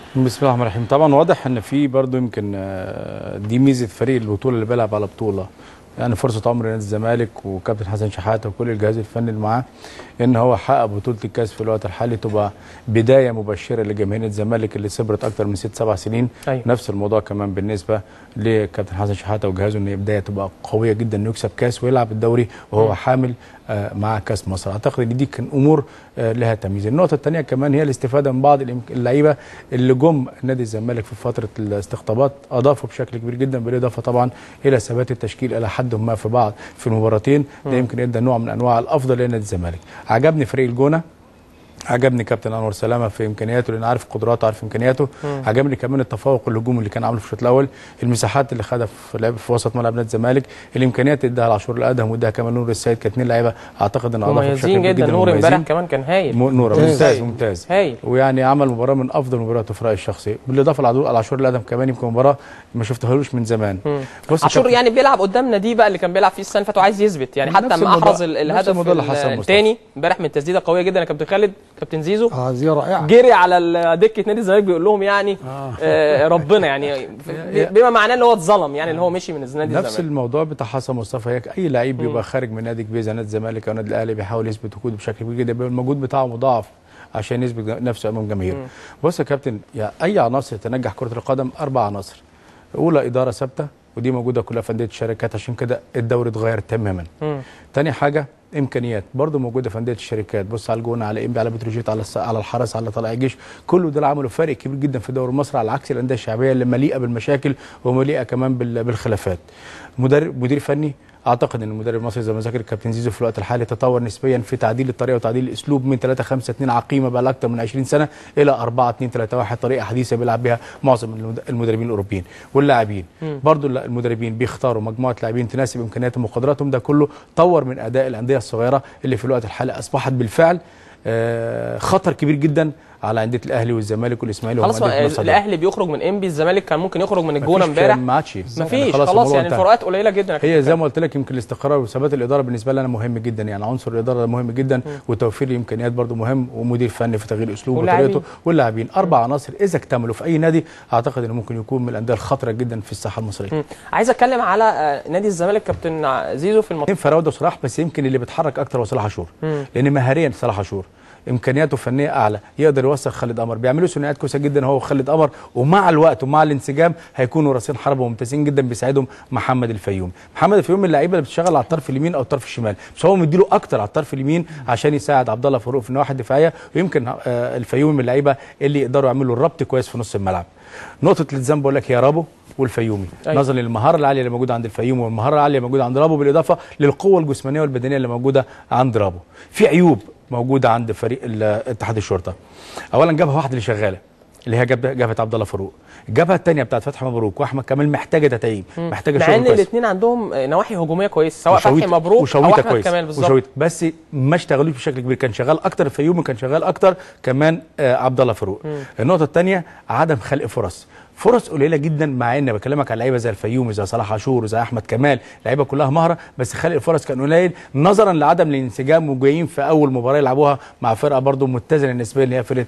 بسم الله الرحمن الرحيم. طبعا واضح ان في برضه يمكن دي ميزه فريق البطوله اللي بيلعب على بطوله، يعني فرصه عمر نادي الزمالك وكابتن حسن شحاته وكل الجهاز الفني اللي معاه ان هو حقق بطوله الكاس في الوقت الحالي، تبقى بدايه مبشره لجماهير الزمالك اللي صبرت اكثر من 6-7 سنين. أيوة. نفس الموضوع كمان بالنسبه لكابتن حسن شحاته وجهازه، ان بدايه تبقى قويه جدا انه يكسب كاس ويلعب الدوري وهو حامل مع كاس مصر. اعتقد ان دي كان امور لها تمييز. النقطه الثانيه كمان هي الاستفاده من بعض اللعيبه اللي جم نادي الزمالك في فتره الاستقطابات، اضافوا بشكل كبير جدا، بالاضافه طبعا الى ثبات التشكيل الى حد ما في المباراتين. ده يمكن ادى نوع من انواع الافضل لنادي الزمالك. عجبني فريق الجونه، عجبني كابتن انور سلامه في امكانياته لان عارف قدراته عارف امكانياته. عجبني كمان التفوق الهجومي اللي كان عامله في الشوط الاول، المساحات اللي خدها في لعب في وسط ملعب نادي الزمالك، الامكانيات اللي اداها العاشور الادهم واداها كمان نور السيد، كانت اثنين لعيبه اعتقد ان اضافوا بشكل كبير جدا. نور امبارح كمان كان هايل، نور ممتاز هايل، ويعني عمل مباراه من افضل مبارياته في رايي الشخصي، بالاضافه للعاشور الادهم كمان يمكن مباراه ما شفتهالوش من زمان. بص عاشور يعني بيلعب قدامنا دي بقى اللي كان بيلعب فيه السنه اللي فاتت وعايز يثبت، يعني حتى لما احرز الهدف الثاني امبارح من تسديده قويه جدا. كابتن خالد كابتن زيزو جري على دكه نادي الزمالك بيقول لهم يعني ربنا يعني بما معناه ان هو اتظلم، يعني ان هو مشي من نادي الزمالك. نفس الموضوع بتاع حسن مصطفى، هيك اي لعيب بيبقى خارج من نادي كبير زي نادي الزمالك او نادي الاهلي بيحاول يثبت وجوده بشكل كبير جدا، بيبقى المجهود بتاعه مضاعف عشان يثبت نفسه امام جماهيره. بص يا كابتن، يا اي عناصر تنجح كره القدم 4 عناصر. اولى اداره ثابته، ودي موجوده كلها في انديه الشركات، عشان كده الدوري اتغير تماما. تاني حاجه امكانيات، برضه موجوده في انديه الشركات. بص على الجونه، على انبي، على بتروجيت، على الحرس، على طلائع الجيش، كله دول عملوا فارق كبير جدا في الدوري المصري، على عكس الانديه الشعبيه اللي مليئه بالمشاكل ومليئه كمان بالخلافات. مدير فني، اعتقد ان المدرب المصري زي ما ذكر الكابتن زيزو في الوقت الحالي تطور نسبيا في تعديل الطريقه وتعديل الاسلوب من 3-5-2 عقيمه بقى اكثر من 20 سنه الى 4-2-3-1 طريقه حديثه بيلعب بها معظم المدربين الاوروبيين واللاعبين. برضو المدربين بيختاروا مجموعه لاعبين تناسب امكانياتهم وقدراتهم. ده كله طور من اداء الانديه الصغيره اللي في الوقت الحالي اصبحت بالفعل خطر كبير جدا على انديه الاهلي والزمالك والاسماعيلي. خلاص الاهلي بيخرج من انبي، الزمالك كان ممكن يخرج من الجونه امبارح، ما عادش مفيش خلاص يعني الفروقات قليله جدا. هي زي ما قلت لك يمكن الاستقرار وثبات الاداره بالنسبه لنا مهم جدا، يعني عنصر الاداره مهم جدا وتوفير الامكانيات برضو مهم، ومدير فني في تغيير اسلوبه وطريقته واللاعبين. 4 عناصر اذا اكتملوا في اي نادي اعتقد انه ممكن يكون من الانديه الخطره جدا في الساحه المصريه. عايز اتكلم على نادي الزمالك كابتن زيزو في الماتش فراوده وصلاح، بس يمكن اللي بيتحرك اكتر هو صلاح عاشور، لان مهاريا صلاح عاشور امكانياته فنيه اعلى، يقدر يوصل خالد قمر، بيعملوا ثنائيات كويسه جدا هو وخالد قمر، ومع الوقت ومع الانسجام هيكونوا راسين حربه ممتازين جدا بيساعدهم محمد الفيومي. محمد الفيومي من اللعيبه اللي بتشتغل على الطرف اليمين او الطرف الشمال، بس هو مديله اكتر على الطرف اليمين عشان يساعد عبد الله فاروق في النواحي الدفاعيه، ويمكن الفيومي من اللعيبه اللي يقدروا يعملوا الربط كويس في نص الملعب. نقطه الالتزام بقول لك هي رابو والفيومي، نظرا للمهاره العاليه اللي موجوده عند الفيومي والمهاره العاليه اللي موجوده عند رابو، بالاضافه للقوه الجسمانيه والبدنيه اللي موجوده عند رابو. في عيوب موجوده عند فريق اتحاد الشرطه. اولا جبهه واحده اللي شغاله اللي هي جبهه عبد الله فاروق، الجبهه الثانيه بتاعت فتحي مبروك واحمد كمال محتاجه تدعيم، محتاجه شغل كويس، مع ان الاثنين عندهم نواحي هجوميه كويسه، سواء فتحي مبروك او احمد كمال بالظبط، بس ما اشتغلوش بشكل كبير. كان شغال اكتر الفيومي، كان شغال اكتر كمان عبد الله فاروق. النقطه الثانيه عدم خلق فرص قليله جدا، مع ان بكلمك على لعيبه زي الفيومي زي صلاح عاشور زي احمد كمال، لعيبه كلها مهره، بس خلق الفرص كان قليل نظرا لعدم الانسجام، وجايين في اول مباراه يلعبوها مع فرقه برضو متزنه نسبيا اللي هي فرقه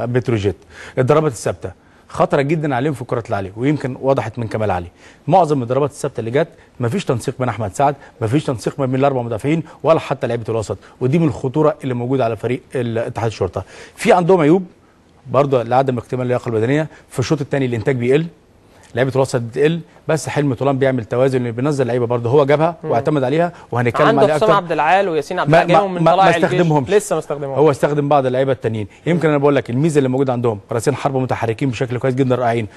بتروجيت. الضربات الثابته خطره جدا عليهم في الكرات العاليه، ويمكن وضحت من كمال علي. معظم الضربات الثابته اللي جت مفيش تنسيق بين احمد سعد، مفيش تنسيق ما بين الاربع مدافعين ولا حتى لعيبه الوسط، ودي من الخطوره اللي موجوده على فريق اتحاد الشرطه. في عندهم عيوب برضه لعدم اكتمال اللياقه البدنيه. في الشوط الثاني الانتاج بيقل، لعيبه الوسط بتقل، بس حلمي طولان بيعمل توازن، اللي بينزل لعيبه برضه هو جابها واعتمد عليها، وهنتكلم عليها اكتر. عنده حسام عبد العال وياسين عبد العال من طلائع الجيش لسه ما استخدمهمش، هو استخدم بعض اللعيبه التانيين. يمكن انا بقول لك الميزه اللي موجوده عندهم راسين حربه متحركين بشكل كويس جدا رائعين،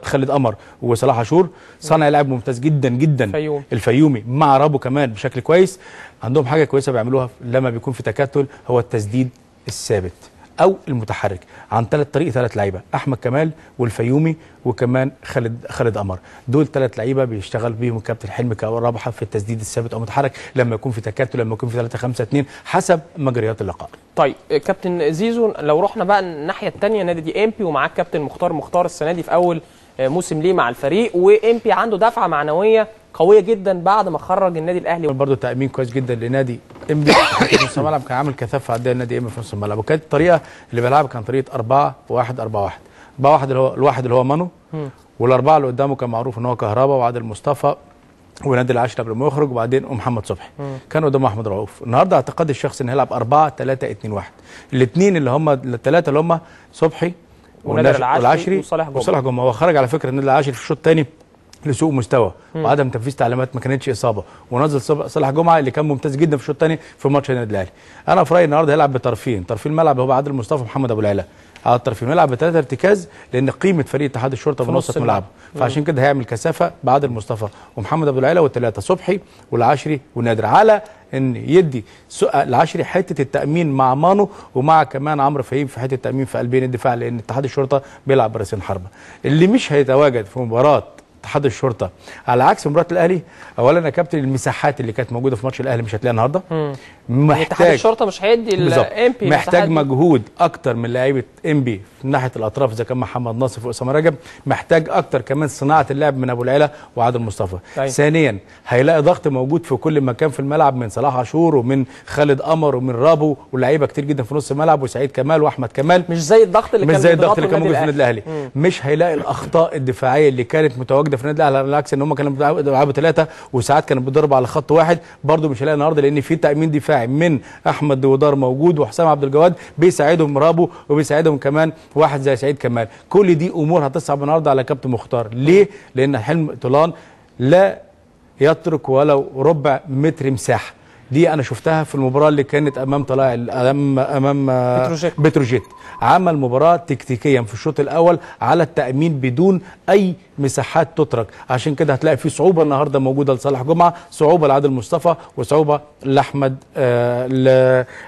خالد قمر وصلاح عاشور، صانع لعب ممتاز جدا جدا الفيومي مع رابو كمان بشكل كويس. عندهم حاجه كويسه بيعملوها لما بيكون في تكتل، هو التسديد الثابت او المتحرك عن ثلاث لعيبه، احمد كمال والفيومي وكمان خالد قمر. دول 3 لعيبه بيشتغل بيهم الكابتن حلمي كرابحه في التسديد الثابت او المتحرك لما يكون في تكتل، لما يكون في 3-5-2 حسب مجريات اللقاء. طيب كابتن زيزو، لو رحنا بقى الناحيه الثانيه نادي دي امبي ومعاك كابتن مختار السنه دي في اول موسم ليه مع الفريق، وامبي عنده دفعه معنويه قويه جدا بعد ما خرج النادي الاهلي. برضه تامين كويس جدا لنادي امبي في نص الملعب، كان عامل كثافه عديه لنادي امبي في نص الملعب، وكانت الطريقه اللي بيلعبها كان طريقه 4-1-4-1. 4-1 اللي هو الواحد اللي هو مانو، والاربعه اللي قدامه كان معروف ان هو كهربا وعادل مصطفى ونادي العشرة قبل ما يخرج، وبعدين محمد صبحي. كان قدامه احمد رؤوف. النهارده اعتقاد الشخص ان هيلعب 4-3-2-1. الاثنين اللي هم الثلاثه اللي هم صبحي والعشري وصالح جمعه. هو خرج على فكره النادي العشري في الشوط الثاني لسوء مستوى وعدم تنفيذ تعليمات، ما كانتش اصابه، ونزل صالح جمعه اللي كان ممتاز جدا في الشوط الثاني في ماتش النادي الاهلي. انا في رايي النهارده هيلعب بطرفين الملعب، هو عادل مصطفى ومحمد ابو العلا على الطرفين، ويلعب بثلاثه ارتكاز لان قيمه فريق اتحاد الشرطه بنص ملعبه، فعشان كده هيعمل كثافه بعادل مصطفى ومحمد ابو العلا والثلاثه صبحي والعشري ونادر، على ان يدي العشري حته التامين مع مانو ومع كمان عمرو فهيم في حته التامين في قلبين الدفاع، لان اتحاد الشرطه بيلعب براسين حربه. اللي مش هيتواجد في مباراه اتحاد الشرطه على عكس مباراه الاهلي، اولا يا كابتن المساحات اللي كانت موجوده في ماتش الاهلي مش هتلاقيها النهارده. محتاج اتحاد الشرطه مش هيدي الامبي، محتاج مجهود اكتر من لعيبه امبي في ناحيه الاطراف اذا كان محمد ناصف واسامه رجب، محتاج اكتر كمان صناعه اللعب من ابو العلا وعادل مصطفى. ثانيا هيلاقي ضغط موجود في كل مكان في الملعب من صلاح عاشور ومن خالد قمر ومن رابو ولاعيبه كتير جدا في نص الملعب وسعيد كمال واحمد كمال، مش زي الضغط اللي كان موجود في النادي الاهلي. مش هيلاقي الاخطاء الدفاعيه اللي كانت متواجده في النادي الاهلي، على العكس ان هم كانوا بيلعبوا ثلاثه وساعات كانوا بيضربوا على خط واحد، برده مش هيلاقي النهارده لان في تامين دفاعي من احمد دودار موجود وحسام عبد الجواد بيساعدهم رابو وبيساعدهم كمان واحد زي سعيد كمال. كل دي امور هتصعب النهارده على كابتن مختار. ليه؟ لان حلم طولان لا يترك ولو ربع متر مساحه. دي انا شفتها في المباراه اللي كانت امام طلائع امام بتروجيت. عمل مباراه تكتيكيا في الشوط الاول على التامين بدون اي مساحات تترك، عشان كده هتلاقي في صعوبه النهارده موجوده لصالح جمعه، صعوبه لعادل مصطفى، وصعوبه لاحمد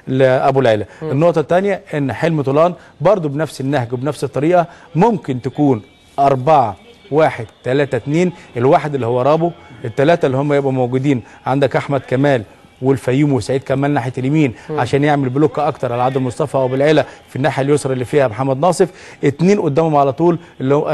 لابو العلا. النقطه الثانيه ان حلم طولان برضو بنفس النهج وبنفس الطريقه ممكن تكون 4-1-3-2، الواحد اللي هو رابو، الثلاثه اللي هم يبقوا موجودين عندك احمد كمال والفيوم وسعيد كمال ناحيه اليمين عشان يعمل بلوك اكتر على عادل مصطفى وابو العلا في الناحيه اليسرى اللي فيها محمد ناصف، اثنين قدامهم على طول اللي هو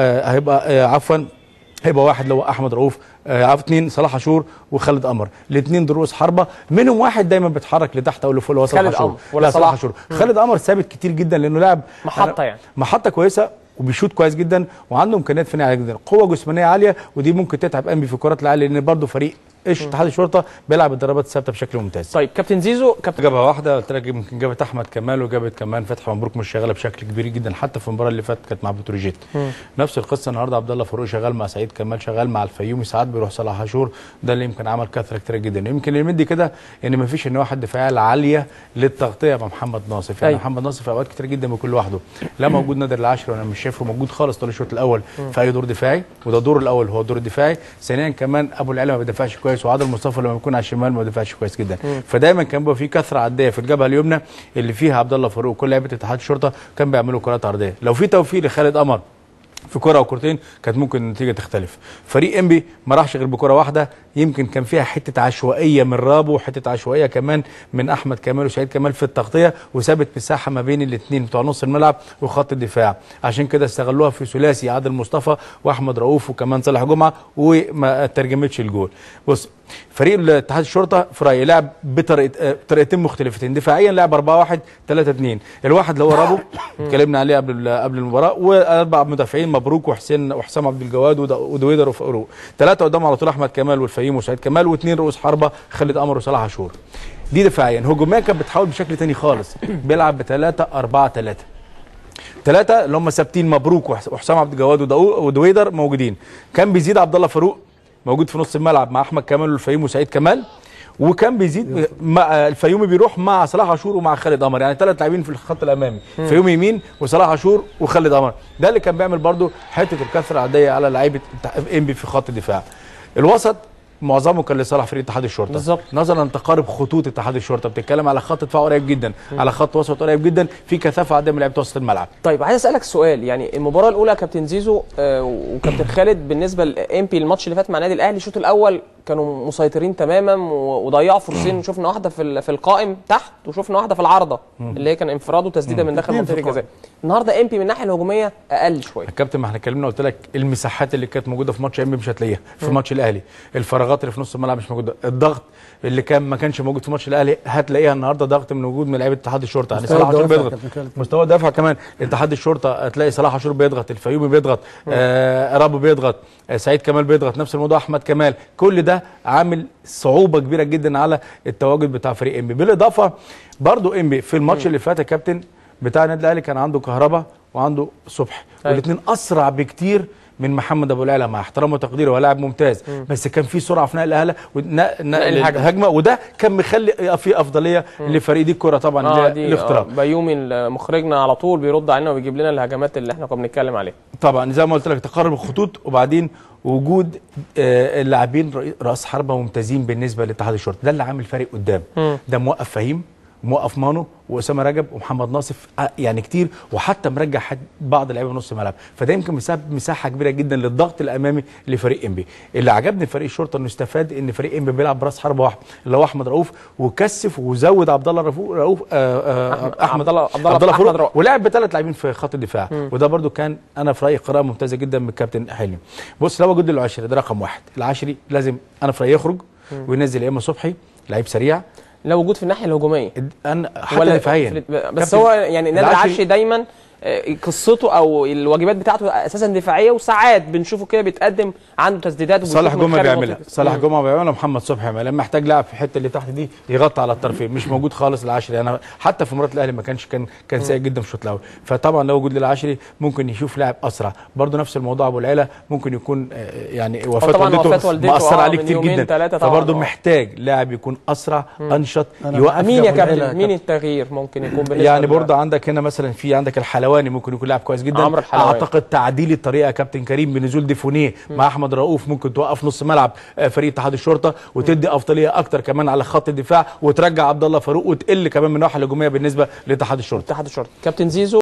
هيبقى واحد اللي هو احمد رؤوف، اثنين صلاح عاشور وخالد قمر، الاثنين دول رؤوس حربه، منهم واحد دايما بيتحرك لتحت او لفوق اللي هو صلاح عاشور. لا صلاح عاشور. خالد قمر ثابت كتير جدا لانه لاعب محطه، يعني محطه كويسه وبيشوط كويس جدا وعنده امكانيات فنيه عاليه جدا، قوه جسمانيه عاليه، ودي ممكن تتعب انبي في الكرات العاليه لان برضه فريق اتحاد الشرطه بيلعب الضربات الثابته بشكل ممتاز. طيب كابتن زيزو، جابها واحده قلت لك يمكن جابت احمد كمال وجابت كمان فتحي مبروك مش شغاله بشكل كبير جدا، حتى في المباراه اللي فاتت كانت مع بتروجيت. نفس القصه النهارده عبد الله فاروق شغال مع سعيد كمال، شغال مع الفيومي، ساعات بيروح صلاح عاشور، ده اللي يمكن عمل كثره كتير جدا. يمكن اللي مدي كده ان ما فيش ان واحد دفاعيه عاليه للتغطيه مع محمد ناصف، يعني محمد ناصف في اوقات كتير جدا بيكون لوحده، لا موجود نادر العشري وانا مش شايفه موجود خالص طول الشوط الاول في اي دور دفاعي، وده دور الاول هو الدور الدفاعي. ثانيا كمان ابو العلا ما بيدافعش كويس، وعادل مصطفى لما يكون على الشمال ما بيدافعش كويس جدا. فدايما كان بيبقى في كثره عرضيه في الجبهه اليمنى اللي فيها عبد الله فاروق، كل لعيبه اتحاد الشرطه كان بيعملوا كرات عرضيه، لو في توفيق لخالد قمر في كره او كرتين كانت ممكن النتيجه تختلف. فريق انبي ما راحش غير بكره واحده، يمكن كان فيها حته عشوائيه من رابو وحته عشوائيه كمان من احمد كمال وسعيد كمال في التغطيه، وسابت مساحه ما بين الاثنين بتوع نص الملعب وخط الدفاع، عشان كده استغلوها في ثلاثي عادل مصطفى واحمد رؤوف وكمان صالح جمعه وما ترجمتش الجول. بص فريق اتحاد الشرطه في رايي لعب بطريقتين مختلفتين، دفاعيا لعب 4-1-3-2، الواحد اللي هو رابو اتكلمنا عليه قبل المباراه، واربع مدافعين مبروك وحسام عبد الجواد ودويدر وفاروق، ثلاثه قدام على طول احمد كمال والفيوم وسعيد كمال، واثنين رؤوس حربه خالد قمر وصلاح عاشور. دي دفاعيا. هجوميا كانت بتحاول بشكل ثاني خالص، بيلعب ب3-4-3، ثلاثه اللي هم ثابتين مبروك وحسام عبد الجواد ودويدر موجودين، كان بيزيد عبد الله فاروق موجود في نص الملعب مع احمد كمال والفيوم وسعيد كمال، وكان بيزيد مع الفيومي بيروح مع صلاح عاشور ومع خالد قمر، يعني ثلاث لاعبين في الخط الامامي، فيومي يمين وصلاح عاشور وخالد قمر، ده اللي كان بيعمل برده حته الكثره العاديه على لعيبه انبي في خط الدفاع. الوسط معظمه كان لصالح فريق اتحاد الشرطه بالظبط، نظرا لتقارب خطوط اتحاد الشرطه، بتتكلم على خط دفاع قريب جدا، على خط وسط قريب جدا، في كثافه عاديه من لعيبه وسط الملعب. طيب عايز اسالك سؤال، يعني المباراه الاولى كابتن زيزو وكابتن خالد بالنسبه لامبي الماتش اللي فات مع النادي الاهلي الشوط الاول كانوا مسيطرين تماما وضيعوا فرصتين. شفنا واحده في القائم تحت، وشفنا واحده في العارضه اللي هي كان انفراد وتسديده من داخل منطقه الجزاء. النهارده امبي من الناحيه الهجوميه اقل شويه. الكابتن ما احنا اتكلمنا، قلت لك المساحات اللي كانت موجوده في ماتش امبي مش هتلاقيها في ماتش الاهلي، الفراغات اللي في نص الملعب مش موجوده، الضغط اللي ما كانش موجود في ماتش الاهلي هتلاقيها النهارده، ضغط من وجود من لعيبه اتحاد الشرطه. يعني صلاح عاشور بيضغط، مستوى الدفع كمان اتحاد الشرطه، هتلاقي صلاح عاشور بيضغط، الفيومي بيضغط، رابو بيضغط، سعيد كمال بيضغط، نفس الموضوع احمد كمال. كل ده عامل صعوبه كبيره جدا على التواجد بتاع فريق انبي. بالاضافه برضو انبي في الماتش اللي فات يا كابتن بتاع النادي الاهلي كان عنده كهربا وعنده صبحي، والاثنين اسرع بكتير من محمد ابو العلا، مع احترامه وتقديره، هو لاعب ممتاز، بس كان في سرعه في نقل الهجمه، وده كان مخلي في افضليه لفريق دي الكره طبعا الاختراق. بيومي مخرجنا على طول بيرد علينا وبيجيب لنا الهجمات اللي احنا كنا بنتكلم عليها. طبعا زي ما قلت لك تقارب الخطوط، وبعدين وجود اللاعبين راس حربه ممتازين بالنسبه لاتحاد الشرطه، ده اللي عامل فريق قدام. ده موقف فهيم، موقف مانو، واسامه رجب ومحمد ناصف يعني كتير، وحتى مرجع بعض اللعيبه نص الملعب، فده يمكن مساحه كبيره جدا للضغط الامامي لفريق انبي. اللي عجبني في فريق الشرطه انه استفاد ان فريق انبي بيلعب براس حربه واحد اللي هو احمد رؤوف، وكثف وزود عبد الله رؤوف احمد الله فاروق، ولعب بثلاث لاعبين في خط الدفاع. وده برده كان انا في رايي قراءه ممتازه جدا من الكابتن حلمي. بص، لو وجود العشري ده رقم واحد، العشري لازم انا في رايي يخرج وينزل يا اما صبحي لعيب سريع، لو وجود في الناحيه الهجوميه انا حتى دفاعيا، بس هو يعني نادي العشري دايما قصته او الواجبات بتاعته اساسا دفاعيه، وساعات بنشوفه كده بيتقدم عنده تسديدات. صالح جمعه بيعملها، صالح جمعه بيعملها، محمد صبحي بيعملها، محتاج لاعب في الحته اللي تحت دي يغطي على الطرفين، مش موجود خالص العشري. انا حتى في مباراه الاهلي ما كان سيء جدا في الشوط الاول. فطبعا لو وجود للعشري ممكن يشوف لاعب اسرع. برده نفس الموضوع ابو العلا، ممكن يكون يعني وفاه والدته مأثر عليه كتير جدا، فبرده محتاج لاعب يكون اسرع انشط يوقف. مين يا كابتن مين التغيير ممكن يكون بالنسبه يعني برده عندك هنا مثلا في عندك الحلواني ممكن يكون لاعب كويس جدا. اعتقد تعديل الطريقه يا كابتن كريم بنزول ديفونيه مع احمد رؤوف ممكن توقف نص ملعب فريق اتحاد الشرطه، وتدي افضليه اكتر كمان على خط الدفاع، وترجع عبد الله فاروق، وتقل كمان من الناحيه الهجوميه بالنسبه لاتحاد الشرطه. كابتن زيزو